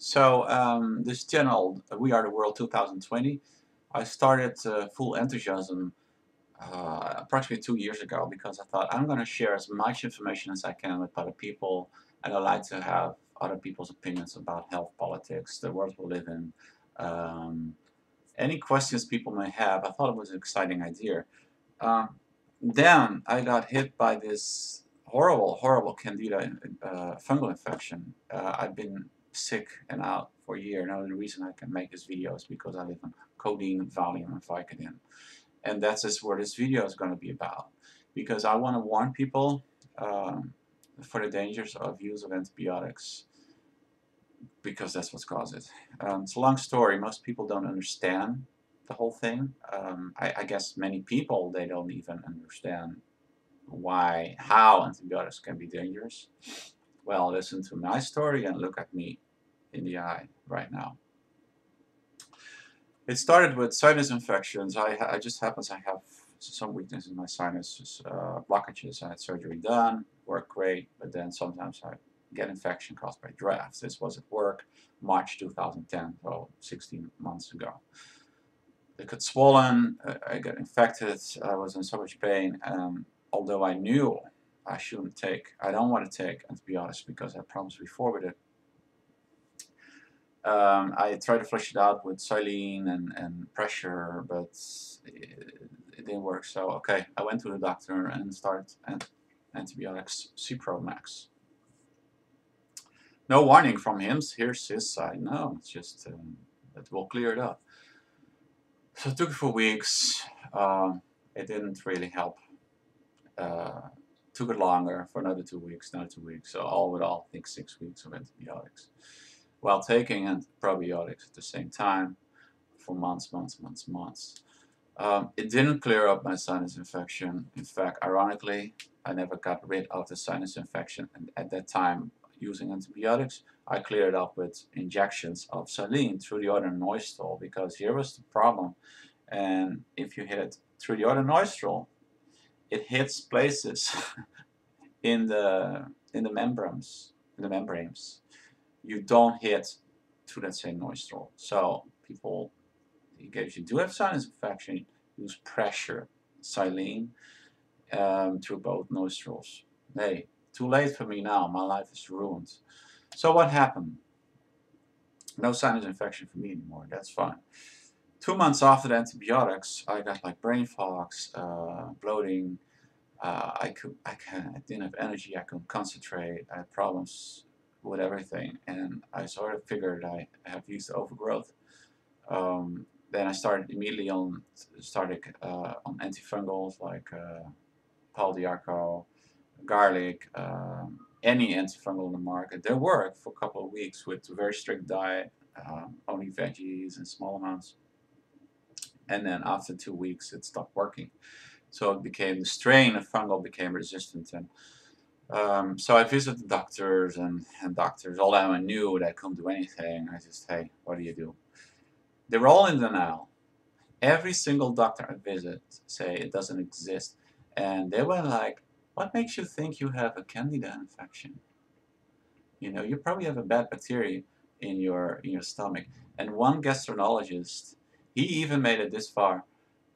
This channel, We Are the World 2020, I started full enthusiasm approximately 2 years ago because I thought I'm going to share as much information as I can with other people, and I like to have other people's opinions about health politics, the world we live in, um, any questions people may have. I thought it was an exciting idea. Um, then I got hit by this horrible Candida fungal infection. I've been sick and out for a year. Now the reason I can make this video is because I live on codeine, Valium, and Vicodin, and that's just what this video is going to be about. Because I want to warn people um, for the dangers of use of antibiotics, because that's what's caused it. It's a long story. Most people don't understand the whole thing. I guess many people, they don't even understand how antibiotics can be dangerous. Well, listen to my story and look at me in the eye right now. It started with sinus infections. I just happens I have some weakness in my sinuses, blockages. I had surgery done, worked great, but then sometimes I get infection caused by drafts. This was at work, March 2010, so 16 months ago. It got swollen, I got infected, I was in so much pain. Although I knew I don't want to take antibiotics because I had problems before with it. I tried to flush it out with saline and pressure, but it didn't work. So, okay, I went to the doctor and started antibiotics, Cipro Max. No warning from him. Here's his side. No, it's just it will clear it up. So it took it for weeks. It didn't really help. Took it longer for another 2 weeks, another 2 weeks. So all in all, I think 6 weeks of antibiotics, while taking probiotics at the same time for months. It didn't clear up my sinus infection. In fact, ironically, I never got rid of the sinus infection. And at that time, using antibiotics, I cleared it up with injections of saline through the other nostril, because here was the problem. And if you hit it through the other nostril, it hits places in the membranes you don't hit through that same nostril. So people, in case you do have sinus infection, use pressure saline through both nostrils. Hey, too late for me now. My life is ruined. So what happened? No sinus infection for me anymore. That's fine. 2 months after the antibiotics, I got like brain fogs, bloating. I didn't have energy. I couldn't concentrate. I had problems with everything, and I sort of figured I have yeast overgrowth. Then I started immediately on antifungals like Paul Diarco, garlic, any antifungal on the market. They worked for a couple of weeks with a very strict diet, only veggies and small amounts. And then after 2 weeks, it stopped working. So it became, the strain of fungal became resistant. And so I visited doctors and doctors. Although I knew that I couldn't do anything, I just, hey, what do you do? They were all in denial. Every single doctor I visit say it doesn't exist. And they were like, what makes you think you have a Candida infection? You know, you probably have a bad bacteria in your stomach. And one gastroenterologist, he even made it this far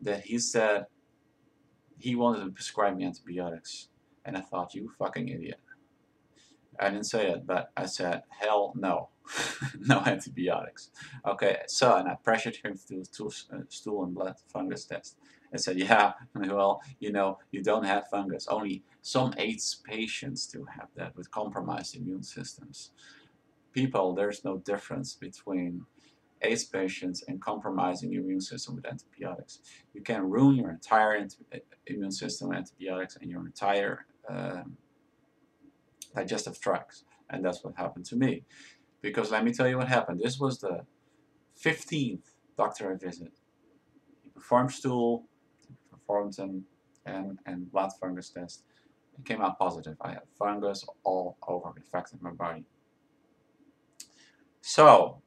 that he said he wanted to prescribe me antibiotics. And I thought, you fucking idiot. I didn't say it, but I said, hell no. No antibiotics. Okay, so, and I pressured him to do stool and blood fungus test. I said, yeah, well, you know, you don't have fungus. Only some AIDS patients do have that with compromised immune systems. People, there's no difference between AIDS patients and compromising your immune system with antibiotics. You can ruin your entire immune system with antibiotics and your entire digestive tract. And that's what happened to me. Because let me tell you what happened. This was the 15th doctor I visited. He performed stool, performed and blood fungus test. It came out positive. I had fungus all over, affected my body. So,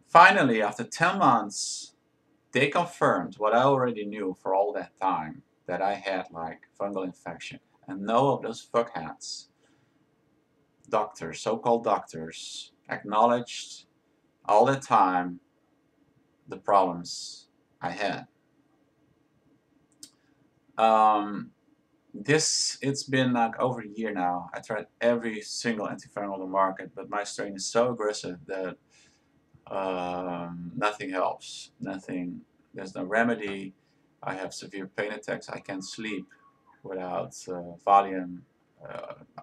finally, after 10 months, they confirmed what I already knew for all that time, that I had like fungal infection. And no of those fuckheads doctors, so-called doctors, acknowledged all the time the problems I had. Um, it's been like over a year now. I tried every single antifungal on the market, but my strain is so aggressive that nothing helps. Nothing. There's no remedy. I have severe pain attacks. I can't sleep without Valium.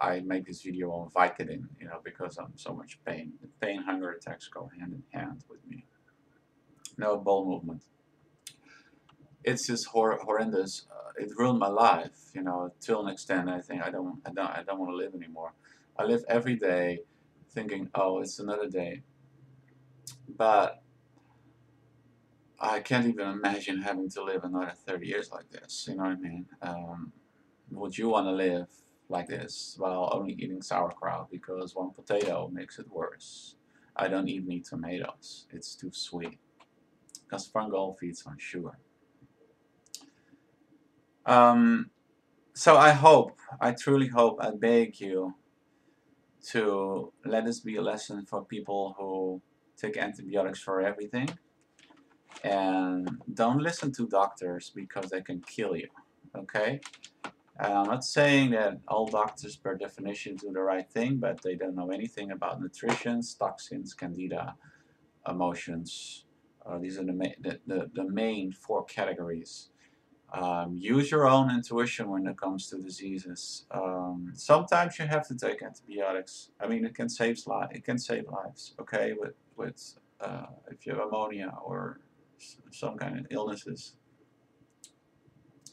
I make this video on Vicodin, because I'm so much pain. The pain hunger attacks go hand in hand with me. No bowel movement. It's just horrendous. It ruined my life, till an extent. I think I don't want to live anymore. I live every day thinking, oh, it's another day. But I can't even imagine having to live another 30 years like this. You know what I mean? Would you want to live like this while only eating sauerkraut because one potato makes it worse? I don't even eat tomatoes. It's too sweet. Because fungal feeds on sugar. So I truly hope, I beg you to let this be a lesson for people who take antibiotics for everything. And don't listen to doctors because they can kill you, okay? And I'm not saying that all doctors per definition do the right thing, but they don't know anything about nutrition, toxins, candida, emotions. These are the main four categories. Use your own intuition when it comes to diseases. Sometimes you have to take antibiotics. I mean, it can save lives. Okay, with if you have ammonia or some kind of illnesses,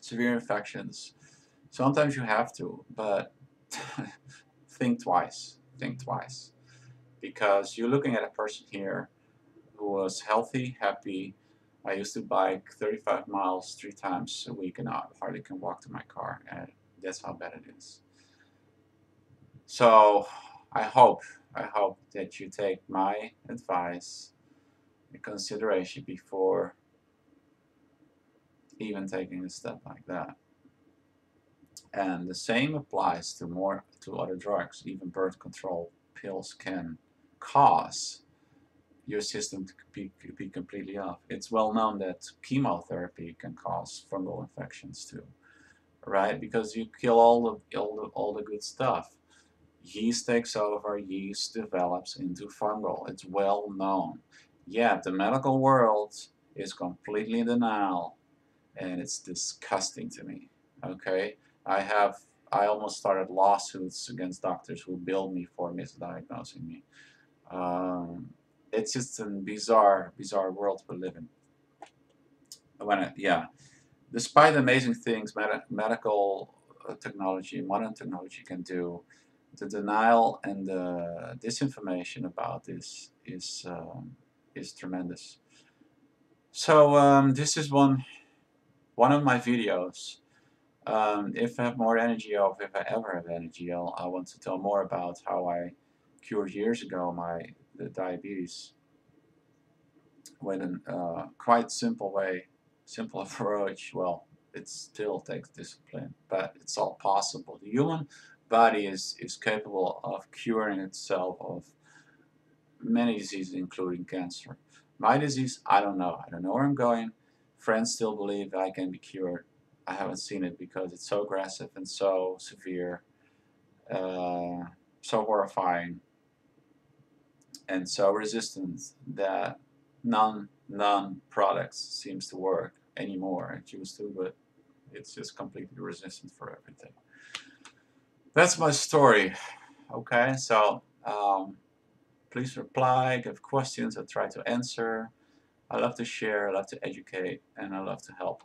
severe infections. Sometimes you have to, but think twice. Think twice, because you're looking at a person here who was healthy, happy. I used to bike 35 miles 3 times a week, and I hardly can walk to my car, and that's how bad it is. So I hope, I hope that you take my advice in consideration before even taking a step like that. And the same applies to other drugs. Even birth control pills can cause your system to be completely off. It's well known that chemotherapy can cause fungal infections too, right? Because you kill all the good stuff. Yeast takes over, yeast develops into fungal. It's well known. Yet the medical world is completely in denial, and it's disgusting to me. Okay? I have I almost started lawsuits against doctors who billed me for misdiagnosing me. Um, it's just a bizarre world we live in. Yeah, despite the amazing things medical technology, modern technology can do, the denial and the disinformation about this is tremendous. So this is one of my videos. If I have more energy, or if I ever have energy, I want to tell more about how I cured years ago the diabetes with a quite simple way, simple approach. Well, it still takes discipline, but it's all possible. The human body is capable of curing itself of many diseases, including cancer. My disease, I don't know. I don't know where I'm going. Friends still believe I can be cured. I haven't seen it because it's so aggressive and so severe, uh, so horrifying, and so resistant that none products seems to work anymore. It used to, but it's just completely resistant for everything. That's my story. Okay, so please reply, give questions, I try to answer. I love to share, I love to educate, and I love to help.